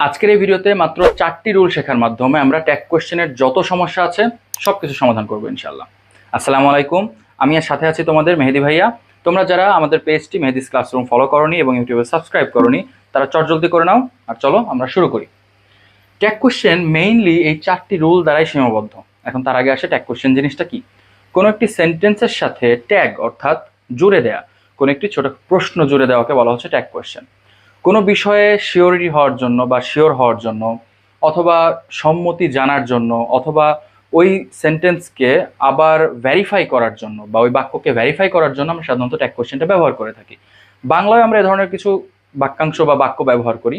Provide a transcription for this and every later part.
আজকের এই ভিডিওতে মাত্র 4টি রুল শেখার মাধ্যমে আমরা ট্যাগ কোশ্চেনের যত সমস্যা আছে সবকিছু সমাধান করব ইনশাআল্লাহ। আসসালামু আলাইকুম, আমি এর সাথে আছি তোমাদের মেহেদি ভাইয়া। তোমরা যারা আমাদের পেজটি মেহেদিস ক্লাসরুম ফলো করনি এবং ইউটিউবে সাবস্ক্রাইব করনি তারা চটজলদি করে নাও। আর চলো আমরা শুরু করি। ট্যাগ কোশ্চেন মেইনলি এই 4টি রুল দ্বারাই সীমাবদ্ধ। এখন তার আগে আসে ট্যাগ কোশ্চেন জিনিসটা কি। কোনো একটি সেন্টেন্সের সাথে ট্যাগ অর্থাৎ জুড়ে দেয়া, কোনো একটি ছোট প্রশ্ন জুড়ে দেওয়াকে বলা হচ্ছে ট্যাগ কোশ্চেন। কোনো বিষয়ে শিওরিটি হওয়ার জন্য বা শিওর হওয়ার জন্য, অথবা সম্মতি জানার জন্য, অথবা ওই সেন্টেন্সকে আবার ভেরিফাই করার জন্য বা ওই বাক্যকে ভেরিফাই করার জন্য আমরা সাধারণত ট্যাগ কোশ্চেনটা ব্যবহার করে থাকি। বাংলায় আমরা এ ধরনের কিছু বাক্যাংশ বা বাক্য ব্যবহার করি,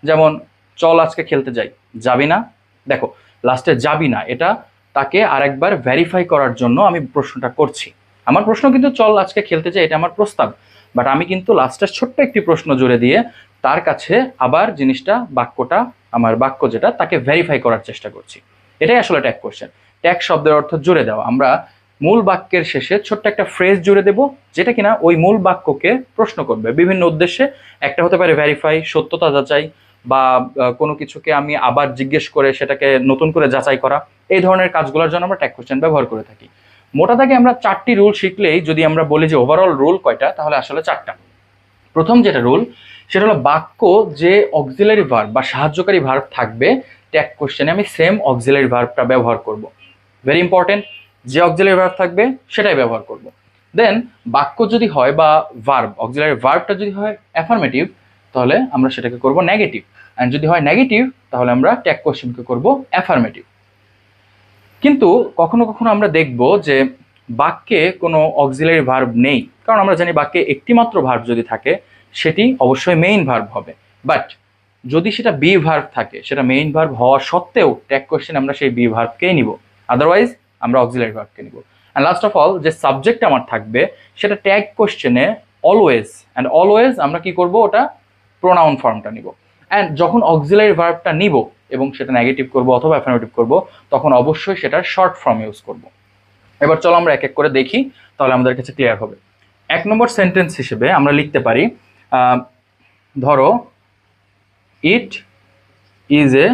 যেমন চল আজকে খেলতে যাই, যাবি না। দেখো লাস্টে যাবি না, এটা তাকে আরেকবার ভেরিফাই করার জন্য আমি প্রশ্নটা করছি। আমার প্রশ্ন কিন্তু চল আজকে খেলতে যাই, এটা আমার প্রস্তাব, বাট আমি কিন্তু লাস্টে ছোট্ট একটি প্রশ্ন জুড়ে দিয়ে তার কাছে আবার জিনিসটা বাক্যটা আমার বাক্য যেটা তাকে ভেরিফাই করার চেষ্টা করছি। এটাই আসলে ট্যাগ কোশ্চেন। ট্যাগ শব্দের অর্থ জুড়ে দেওয়া। আমরা মূল বাক্যের শেষে ছোট্ট একটা ফ্রেজ জুড়ে দেব যেটা কিনা ওই মূল বাক্যকে প্রশ্ন করবে বিভিন্ন উদ্দেশ্যে। একটা হতে পারে ভেরিফাই, সত্যতা যাচাই, বা কোনো কিছুকে আমি আবার জিজ্ঞেস করে সেটাকে নতুন করে যাচাই করা। এই ধরনের কাজগুলোর জন্য আমরা ট্যাগ কোশ্চেন ব্যবহার করে থাকি। মোটা দাগে আমরা 4টি রুল শিখলেই যদি আমরা বলি যে ওভারঅল রুল কয়টা, তাহলে আসলে 4টা। প্রথম যেটা রুল সেটা হলো বাক্য যে অক্সিলারি ভার্ব বা সাহায্যকারী ভার্ব থাকবে ট্যাগ কোশ্চেনে আমি সেম অক্সিলারি ভার্বটা ব্যবহার করব। ভেরি ইম্পর্টেন্ট, যে অক্সিলারি ভার্ব থাকবে সেটাই ব্যবহার করব। দেন বাক্য যদি হয় বা ভার্ব, অক্সিলারি ভার্বটা যদি হয় অ্যাফার্মেটিভ, তাহলে আমরা সেটাকে করব নেগেটিভ। অ্যান্ড যদি হয় নেগেটিভ, তাহলে আমরা ট্যাগ কোশ্চেনকে করব অ্যাফার্মেটিভ। কিন্তু কখনো কখনো আমরা দেখব যে বাক্যে কোনো অক্সিলারি ভার্ব নেই, কারণ আমরা জানি বাক্যে একটি মাত্র ভার্ব যদি থাকে সেটি অবশ্যই মেইন ভার্ব হবে। বাট যদি সেটা বি ভার্ব থাকে, সেটা মেইন ভার্ব হওয়া সত্ত্বেও ট্যাগ কোশ্চেন আমরা সেই বি ভার্বকেই নিব, আদারওয়াইজ আমরা অক্সিলারি ভার্বকে নিব। অ্যান্ড লাস্ট অফ অল যে সাবজেক্ট আমার থাকবে সেটা ট্যাগ কোশ্চেনে অলওয়েজ আমরা কি করব, ওটা প্রোনাউন ফর্মটা নিব। অ্যান্ড যখন অক্সিলারি ভার্বটা নিব এবং সেটা নেগেটিভ করব অথবা অ্যাফার্মেটিভ করব, তখন অবশ্যই সেটার শর্ট ফর্ম ইউজ করব। এবার চলো আমরা এক এক করে দেখি, তাহলে আমাদের কাছে ক্লিয়ার হবে। 1 নম্বর সেন্টেন্স হিসেবে আমরা লিখতে পারি, ধরো it is a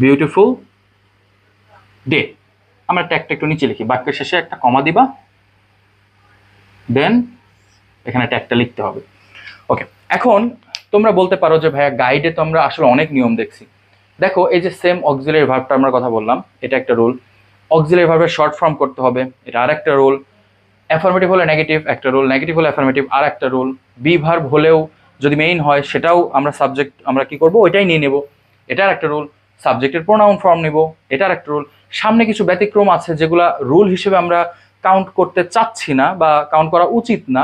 beautiful day. আমরা ট্যাগটা একটু নিচে লিখি, বাক্যের শেষে একটা কমা দিবা, দেন এখানে ট্যাগটা লিখতে হবে। ওকে, এখন তোমরা বলতে পারো যে ভাইয়া গাইডে তো আমরা আসলে অনেক নিয়ম দেখছি। দেখো এই যে সেম অক্সিলারি ভার্বটা আমরা কথা বললাম, এটা একটা রুল। অক্সিলারি ভার্বের শর্ট ফর্ম করতে হবে, এটা আর একটা রুল। অ্যাফার্মেটিভ হলে নেগেটিভ একটা রুল, নেগেটিভ হলে অ্যাফার্মেটিভ আর একটা রুল। বি ভার্ব হলেও যদি মেইন হয় সেটাও আমরা সাবজেক্ট আমরা কি করব, ওইটাই নিয়ে নেব, এটা আর একটা রুল। সাবজেক্টের প্রোনাউন ফর্ম নেব, এটা আর একটা রুল। সামনে কিছু ব্যতিক্রম আছে যেগুলা রুল হিসেবে আমরা কাউন্ট করতে চাচ্ছি না বা কাউন্ট করা উচিত না,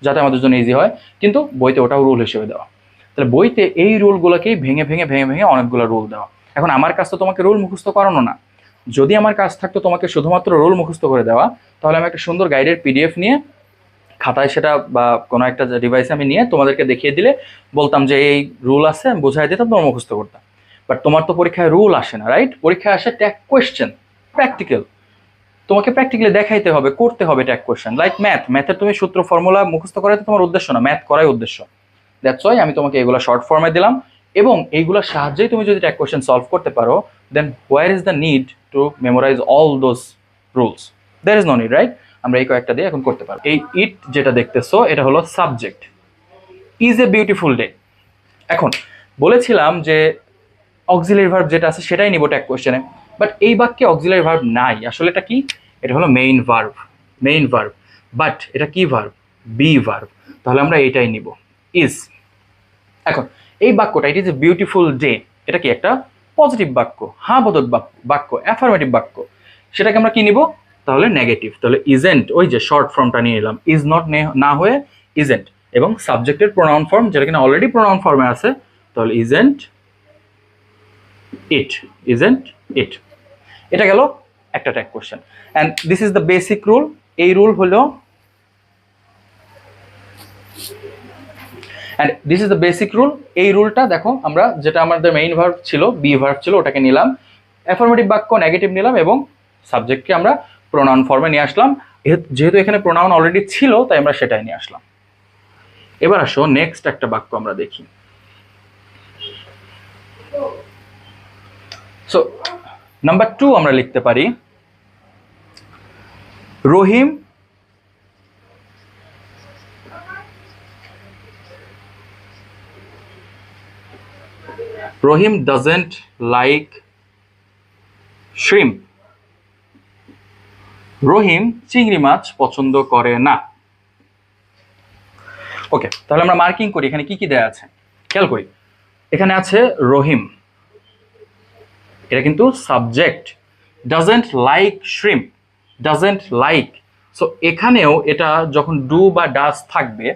যাতে আমাদের জন্য ইজি হয়, কিন্তু বইতে ওটাও রুল হিসেবে দেওয়া। তাহলে বইতে এই রুলগুলোকেই ভেঙে ভেঙে ভেঙে ভেঙে অনেকগুলো রুল দেওয়া। এখন আমার কাজ তো তোমাকে রুল মুখস্থ করানো না। যদি আমার কাজ থাকতো তোমাকে শুধুমাত্র রুল মুখস্থ করে দেওয়া, তাহলে আমি একটা সুন্দর গাইডের পিডিএফ নিয়ে খাতায় সেটা বা কোনো একটা ডিভাইসে আমি নিয়ে তোমাদেরকে দেখিয়ে দিলে বলতাম যে এই রুল আছে, আমি বোঝাই দিতাম, তোমার মুখস্থ করতাম। বাট তোমার তো পরীক্ষায় রুল আসে না, রাইট? পরীক্ষায় আসে ট্যাগ কোয়েশ্চেন, প্র্যাকটিক্যাল। তোমাকে প্র্যাকটিক্যালি দেখাইতে হবে, করতে হবে ট্যাগ কোয়েশ্চেন। লাইক ম্যাথের তুমি সূত্র ফর্মুলা মুখস্থ করাই তো তোমার উদ্দেশ্য না, ম্যাথ করাই উদ্দেশ্য। দ্যাটস ওয়াই আমি তোমাকে এগুলো শর্ট ফর্মে দিলাম, এবং এইগুলোর সাহায্যেই তুমি যদি ট্যাগ কোয়েশ্চেন সলভ করতে পারো, then where is the need to memorise all those rules? There is no need, right? আমরা এই কয়েকটা দিয়ে এখন করতে পারবো। এই ইট যেটা দেখতেছো এটা হলো subject. Is a beautiful day. এখন বলেছিলাম যে অক্সিলারি ভার্ব যেটা আছে সেটাই নিব ট্যাগ কোয়েশ্চেনে, বাট এই বাক্যে অক্সিলারি ভার্ব নাই। আসলে এটা কি? এটা হলো মেইন ভার্ব। বাট এটা কি ভার্ব? Be verb. তাহলে আমরা এইটাই নিব, ইজ। এখন এই বাক্যটা, it is a beautiful day, এটা কি একটা পজিটিভ বাক্য, হ্যাঁ বোধক বাক্য, অ্যাফার্মেটিভ বাক্য। সেটাকে আমরা কি নিব? তাহলে নেগেটিভ। তাহলে ইজেন্ট, ওই যে শর্ট ফর্মটা নিয়ে নিলাম, ইজ নট না হয়ে ইজেন্ট, এবং সাবজেক্টের প্রোনাউন ফর্ম যেটা কিনা অলরেডি প্রোনাউন ফর্মে আছে, তাহলে ইজেন্ট ইট। এটা গেল একটা tag question. And this is the basic rule. এই রুল হলো, and this is the basic rule. এই রুলটা দেখো, আমরা যেটা আমাদের মেইন ভার্ব ছিল, বি ভার্ব ছিল, ওটাকে নিলাম, অ্যাফার্মেটিভ বাক্য নেগেটিভ নিলাম, এবং সাবজেক্টকে আমরা প্রোনাউন ফর্মে নিয়ে আসলাম। যেহেতু এখানে প্রোনাউন অলরেডি ছিল, তাই আমরা সেটাই নিয়ে আসলাম। এবার আসো নেক্সট একটা বাক্য আমরা দেখি। সো নাম্বার 2 আমরা লিখতে পারি রহিম doesn't like shrimp. রহিম চিংড়ি মাছ পছন্দ করে না। ওকে, তাহলে আমরা মার্কিং করি এখানে কি কি দেয়া আছে, খেয়াল করি। এখানে আছে রহিম, এটা কিন্তু subject. Doesn't like shrimp, doesn't like. So এখানেও এটা যখন ডু বা ডাজ থাকবে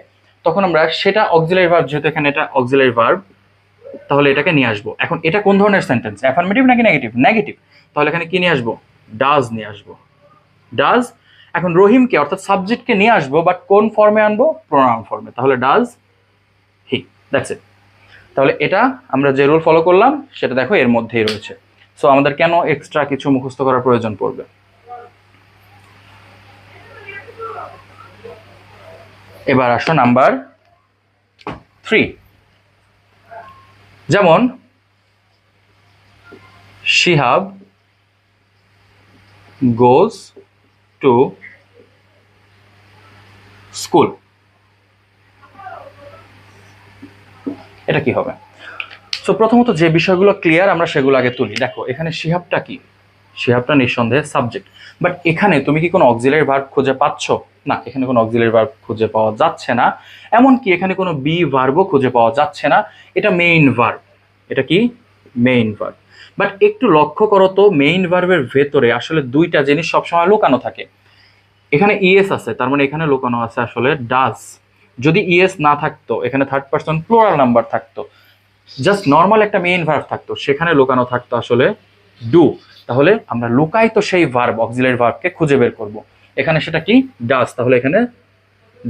তখন আমরা সেটা অক্সিলারি ভার্ব, যেহেতু এখানে এটা অক্সিলারি ভার্ব, তাহলে এটাকে নিয়ে আসবো। এখন এটা কোন ধরনের সেন্টেন্স, অ্যাফার্মেটিভ নাকি নেগেটিভ? নেগেটিভ। তাহলে এখানে কি নিয়ে আসবো? ডাজ নিয়ে আসবো, ডাজ। এখন রহিমকে অর্থাৎ সাবজেক্টকে নিয়ে আসবো, বাট কোন ফর্মে আনবো? প্রোনাউন ফর্মে। তাহলে ডাজ হি, দ্যাটস ইট। তাহলে এটা আমরা যে রুল ফলো করলাম সেটা দেখো এর মধ্যেই রয়েছে। সো আমাদের কেন এক্সট্রা কিছু মুখস্থ করার প্রয়োজন পড়বে? এবার আসো নাম্বার 3। যেমন শিহাব গোজ টু স্কুল, এটা কি হবে? সো প্রথমত যে বিষয়গুলো ক্লিয়ার আমরা সেগুলো আগে তুলি। দেখো এখানে শিহাবটা কি? শিহাবটা নিঃসন্দেহে সাবজেক্ট, বাট এখানে তুমি কি কোনো অক্সিলারি ভার্ব খুঁজে পাচ্ছ? না, এখানে কোনো অক্সিলারি ভার্ব খুঁজে পাওয়া যাচ্ছে না। এমনকি এখানে কোনো বি ভার্বও খুঁজে পাওয়া যাচ্ছে না। এটা মেইন ভার্ব। এটা কি? Main verb. বাট একটু লক্ষ্য করো তো, মেইন ভার্বের ভেতরে আসলে দুইটা জিনিস সবসময় লুকানো থাকে। এখানে ইএস আছে, তার মানে এখানে লুকানো আছে আসলে ডাজ। যদি ইএস না থাকতো, এখানে থার্ড পারসন প্লুরাল নাম্বার থাকতো, জাস্ট নর্মাল একটা মেইন ভার্ব থাকতো, সেখানে লুকানো থাকতো আসলে ডু। তাহলে আমরা লুকাই তো সেই ভার্ব, অক্সিলারি ভার্বকে খুঁজে বের করব। এখানে সেটা কি? ডাজ। তাহলে এখানে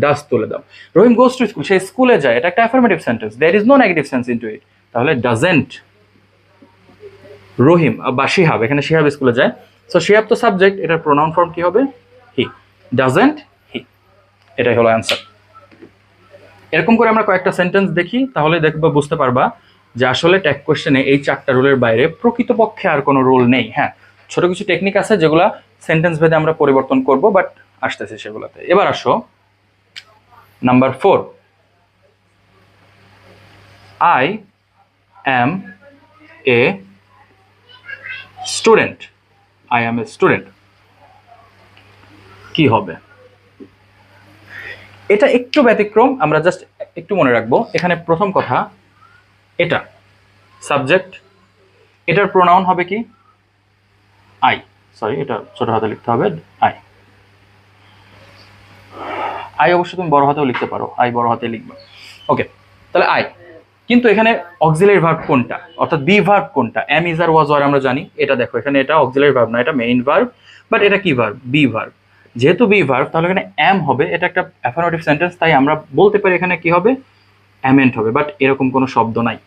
ডাজ তুলে দাও। রহিম গোজ টু স্কুল, সে স্কুলে যায়, এটা একটা affirmative sentence, there is no negative sense into it. তাহলে ডাজেন্ট রহিম বা শিহাব, এখানে শিহাব স্কুলে যায়। সো শিহাব তো সাবজেক্ট, এটার প্রোনাউন ফর্ম কি হবে? হি। ডাজেন্ট হি, এটাই হলো অ্যান্সার। এরকম করে আমরা কয়েকটা সেন্টেন্স দেখি, তাহলে দেখবা, বুঝতে পারবা যে আসলে ট্যাগ কোশ্চেনে এই 4টা রুলের বাইরে প্রকৃতপক্ষে আর কোনো রুল নেই। হ্যাঁ, ছোট কিছু টেকনিক আছে যেগুলা সেন্টেন্স ভেদে আমরা পরিবর্তন করব, বাট আসতেছে সেগুলাতে। এবার আসো number 4। I am a student, I am a student, কি হবে? এটা একটু ব্যতিক্রম, আমরা জাস্ট একটু মনে রাখবো। এখানে প্রথম কথা, এটা সাবজেক্ট, এটার প্রোনাউন হবে কি? আই। সরি, এটা ছোট হাতে লিখতে হবে, আই। আই অবশ্য তুমি বড় হাতেও লিখতে পারো, আই বড় হাতে লিখবে। ওকে, তাহলে আই। কিন্তু এখানে অক্সিলারি ভার্ব কোনটা, অর্থাৎ বি ভার্ব কোনটা? Am, is, are, was, were আমরা জানি। এটা দেখো, এখানে এটা অক্সিলারি ভার্ব না, এটা মেইন ভার্ব, বাট এটা কি ভার্ব? Be verb. যেহেতু বি ভার্ব, তাহলে এখানে এম হবে। এটা একটা অ্যাফার্মেটিভ সেন্টেন্স, তাই আমরা বলতে পারি এখানে কি হবে? অ্যামেন্ট হবে, বাট এরকম কোনো শব্দ নাই।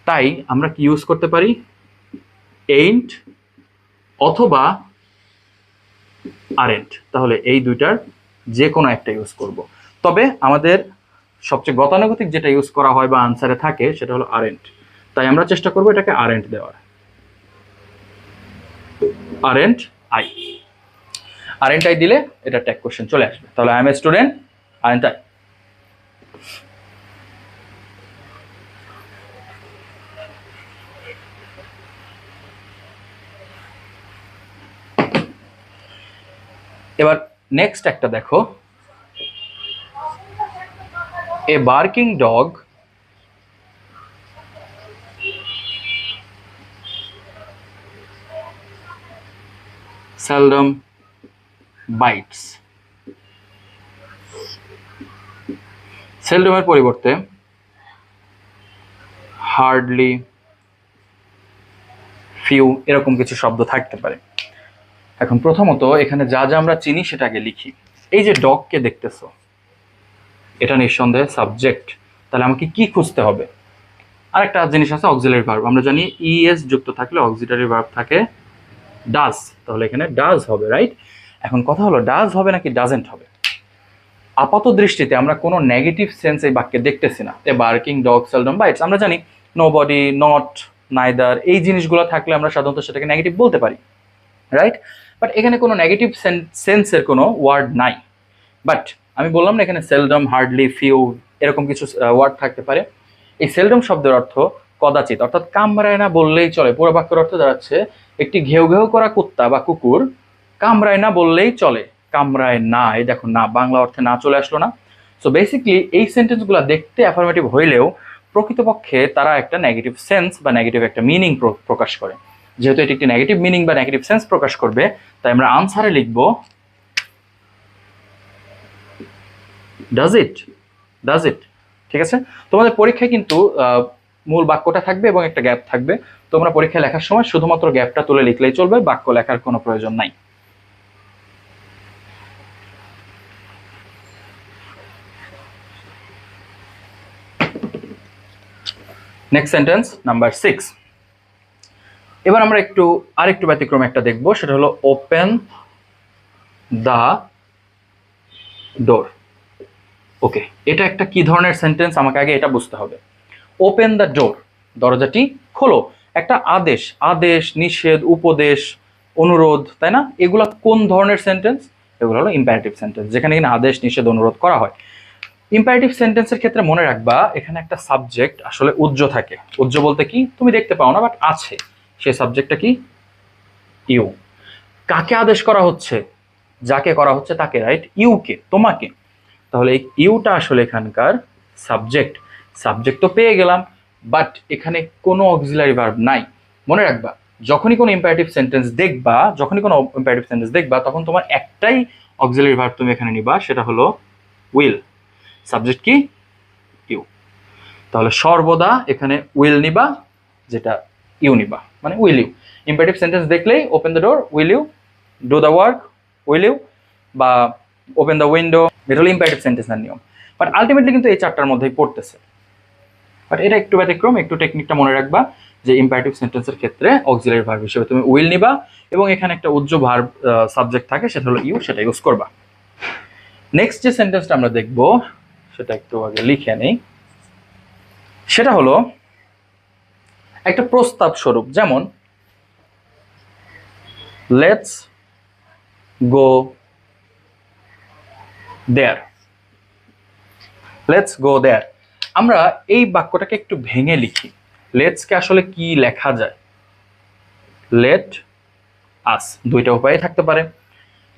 তাই আমরা কি ইউজ করতে পারি? এইন্ট অথবা আরেন্ট। তাহলে এই দুইটার যে কোনো একটা ইউজ করব। তবে আমাদের সবচেয়ে গতানুগতিক যেটা ইউজ করা হয় বা আনসারে থাকে সেটা হলো আরেন্ট। তাই আমরা চেষ্টা করব এটাকে আরেন্ট দেওয়ার। আরেন্ট আই, আরেন্ট আই দিলে এটা ট্যাগ কোশ্চেন চলে আসবে। তাহলে I M a student, aren't I. এবার নেক্সট একটা দেখো, a barking dog seldom bites. seldom এর পরিবর্তে হার্ডলি, ফিউ এরকম কিছু শব্দ থাকতে পারে। এখন প্রথমত এখানে যা যা আমরা চিনি সেটা আগে লিখি। এই যে ডগকে দেখতেছো, এটা নিঃসন্দেহে সাবজেক্ট। তাহলে আমাকে কি খুঁজতে হবে? আরেকটা জিনিস আছে অক্সিলারি ভার্ব। আমরা জানি ইএস যুক্ত থাকলে অক্সিলারি ভার্ব থাকে ডাজ, তাহলে এখানে ডাজ হবে, রাইট? এখন কথা হলো ডাজ হবে নাকি ডাজেন্ট হবে? আপাত দৃষ্টিতে আমরা কোনো নেগেটিভ সেন্স এই বাক্যে দেখতেছি না। A barking dog seldom bites, আমরা জানি নো বডি, নট, নাইদার, এই জিনিসগুলো থাকলে আমরা সাধারণত সেটাকে নেগেটিভ বলতে পারি, রাইট? বাট এখানে কোনো নেগেটিভ সেন্সের কোনো ওয়ার্ড নাই। বাট আমি বললাম না এখানে সেলডম, হার্ডলি, ফিউ এরকম কিছু ওয়ার্ড থাকতে পারে। এই সেলডম শব্দের অর্থ কদাচিৎ, অর্থাৎ কামড়ায় না বললেই চলে। পুরো বাক্যের অর্থ দাঁড়াচ্ছে একটি ঘেউ ঘেউ করা কুত্তা বা কুকুর কামড়ায় না বললেই চলে। কামড়ায় না, এই দেখো না, বাংলা অর্থে না চলে আসলো না। সো বেসিকলি এই সেন্টেন্সগুলো দেখতে অ্যাফার্মেটিভ হইলেও প্রকৃতপক্ষে তারা একটা নেগেটিভ সেন্স বা নেগেটিভ একটা মিনিং প্রকাশ করে। যেহেতু এটি একটি নেগেটিভ মিনিং বা নেগেটিভ সেন্স প্রকাশ করবে, তাই আমরা আনসারে লিখব ডাজ ইট, ডাজ ইট। ঠিক আছে, তোমাদের পরীক্ষায় কিন্তু মূল বাক্যটা থাকবে এবং একটা গ্যাপ থাকবে। তোমরা পরীক্ষায় লেখার সময় শুধুমাত্র গ্যাপটা তুলে লিখলেই চলবে, বাক্য লেখার কোনো প্রয়োজন নাই। Next sentence number 6। এবার আমরা আরেকটু ব্যতিক্রম একটা দেখবো, সেটা হলো ওপেন দ্য ডোর। ওকে, এটা একটা কি ধরনের সেন্টেন্স আমাকে আগে এটা বুঝতে হবে। ওপেন দ্য ডোর, দরজাটি খোলো, একটা আদেশ, নিষেধ, উপদেশ, অনুরোধ, তাই না? এগুলা কোন ধরনের সেন্টেন্স? এগুলো হলো ইম্পারেটিভ সেন্টেন্স, যেখানে কিনা আদেশ, নিষেধ, অনুরোধ করা হয়। ইম্পারেটিভ সেন্টেন্সের ক্ষেত্রে মনে রাখবা এখানে একটা সাবজেক্ট আসলে উজ্জ থাকে। উজ্জ বলতে কি, তুমি দেখতে পাও না বাট আছে, সেই সাবজেক্টটা কি? ইউ। কাকে আদেশ করা হচ্ছে? যাকে করা হচ্ছে তাকে, রাইট? ইউকে, তোমাকে। তাহলে এই ইউটা আসলে এখানকার সাবজেক্ট তো পেয়ে গেলাম, বাট এখানে কোনো অক্সিলারি ভার্ব নাই। মনে রাখবা যখনই কোনো ইম্পারেটিভ সেন্টেন্স দেখবা তখন তোমার একটাই অক্সিলারি ভার্ব তুমি এখানে নিবা, সেটা হলো উইল। সাবজেক্ট কি? ইউ। তাহলে সর্বদা এখানে উইল নিবা, যেটা ইউ নিবা, মানে উইল ইউ। ইম্পারেটিভ সেন্টেন্স দেখলেই open the door, will you, do the work, will you, বা ওপেন দ্য উইন্ডো, এটা হলো ইম্পারেটিভ সেন্টেন্সের নিয়ম। বাট আলটিমেটলি কিন্তু এই চারটার মধ্যেই পড়তেছে। বাট এটা একটু ব্যতিক্রম, একটু টেকনিকটা মনে রাখবা যে ইম্পারেটিভ সেন্টেন্সের ক্ষেত্রে অক্সিলারি ভার্ব হিসেবে তুমি উইল নিবা এবং এখানে একটা উজ্জ ভার্ব সাবজেক্ট থাকে, সেটা হলো ইউ, সেটা ইউজ করবা। নেক্সট যে সেন্টেন্সটা আমরা দেখব সেটা একটু আগে লিখে নেই। সেটা হলো একটা প্রস্তাব স্বরূপ, যেমন let's go there, let's go দেয়ার। আমরা এই বাক্যটাকে একটু ভেঙে লিখি। লেটসকে আসলে কি লেখা যায়? লেট আস, দুইটা উপায় থাকতে পারে।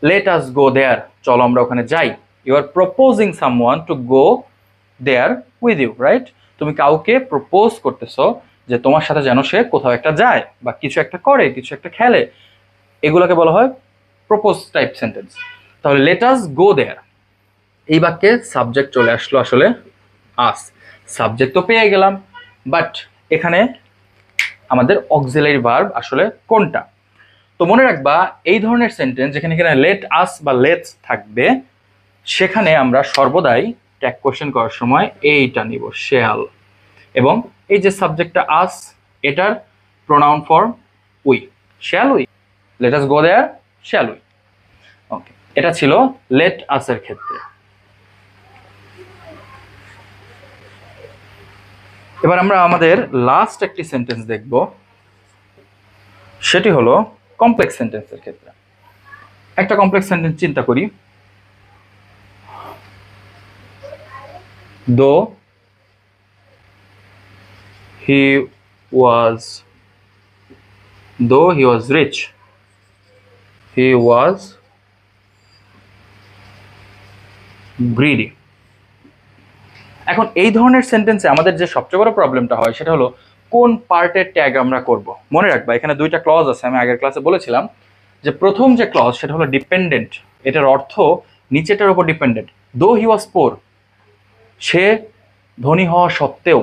লেট আস গো দেয়ার, চলো আমরা ওখানে যাই। You are proposing someone to go there with you, right? তুমি কাউকে প্রপোজ করতেছো যে তোমার সাথে যেন সে কোথাও একটা যায় বা কিছু একটা করে, কিছু একটা খেলে, এগুলোকে বলা হয় প্রপোজ টাইপ সেন্টেন্স। তাহলে লেট আস গো দেয়ার, এই বাক্যে সাবজেক্ট চলে আসলো আসলে আস। সাবজেক্ট তো পেয়ে গেলাম, বাট এখানে আমাদের অক্সিলারি ভার্ব আসলে কোনটা? তো মনে রাখবা এই ধরনের সেন্টেন্স যেখানে এখানে লেট আস বা লেটস থাকবে, সেখানে আমরা সর্বদাই ট্যাগ কোয়েশ্চেন করার সময় এইটা নিব, শ্যাল। এবং এই যে সাবজেক্টটা আস, এটার pronoun form we, shall we. Let us go there, shall we. Okay, এটা ছিল লেট আসের ক্ষেত্রে। এবার আমরা আমাদের লাস্ট একটি সেন্টেন্স দেখব, সেটি হলো কমপ্লেক্স সেন্টেন্সের ক্ষেত্রে। একটা কমপ্লেক্স সেন্টেন্স চিন্তা করি। দো হি ওয়াজ রিচ, হি ওয়াজ গ্রিডি। এখন এই ধরনের সেন্টেন্সে আমাদের যে সবচেয়ে বড় প্রবলেমটা হয় সেটা হলো কোন পার্টের ট্যাগ আমরা করব। মনে রাখবা এখানে দুইটা ক্লজ আছে, আমি আগের ক্লাসে বলেছিলাম যে প্রথম যে ক্লজ সেটা হলো ডিপেন্ডেন্ট, এটার অর্থ নিচেটার উপর ডিপেন্ডেন্ট। দো হি ওয়াজ পোর, সে ধনী হওয়া সত্ত্বেও,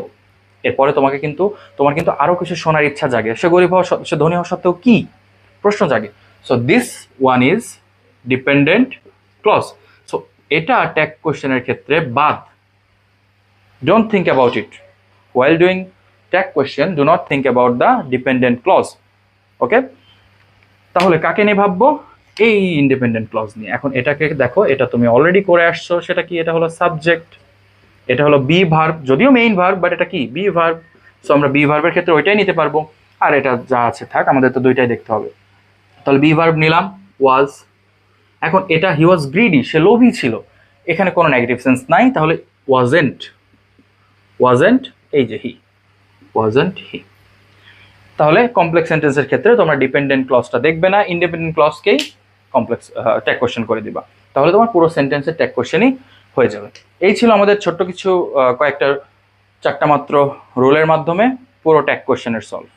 এরপরে তোমার কিন্তু আরো কিছু শোনার ইচ্ছা জাগে, সে গরিব হওয়া, সে ধনী হওয়া সত্ত্বেও কি প্রশ্ন জাগে। So this one is dependent clause. So এটা ট্যাগ কোয়েশ্চেনের ক্ষেত্রে বাদ। Don't think about it. While doing tag question, do not think about the dependent clause. Okay? তাহলে কাকে নিয়ে ভাববো? এই ইন্ডিপেন্ডেন্ট ক্লজ নিয়ে। এখন এটাকে দেখো, এটা তুমি অলরেডি করে আসছো, সেটা কি? এটা হলো সাবজেক্ট, এটা হলো বি ভার্ব, যদিও মেইন ভার্ব বাট এটা কি বি ভার্ব। সো আমরা বি ভার্বের ক্ষেত্রে ওইটাই নিতে পারবো, আর এটা যা আছে থাক, আমাদের তো দুইটাই দেখতে হবে। তাহলে বি ভার্ব নিলাম ওয়াজ। এখন এটা হি ওয়াজ গ্রিডি, সে লোভী ছিল, এখানে কোনো নেগেটিভ সেন্স নাই, তাহলে ওয়াজেন্ট, ওয়াজেন্ট, এই যে হি, ওয়াজেন্ট হি। তাহলে কমপ্লেক্স সেন্টেন্সের ক্ষেত্রে তোমরা ডিপেন্ডেন্ট ক্লজটা দেখবে না, ইন্ডিপেন্ডেন্ট ক্লজকেই কমপ্লেক্স ট্যাগ কোয়েশ্চেন করে দিবা, তাহলে তোমার পুরো সেন্টেন্সের ট্যাগ কোয়েশ্চেনই হয়ে যাবে। এই ছিল আমাদের ছোট্ট কিছু কয়েকটা 4টা মাত্র রুলের মাধ্যমে পুরো ট্যাগ কোয়েশ্চেনের সলভ।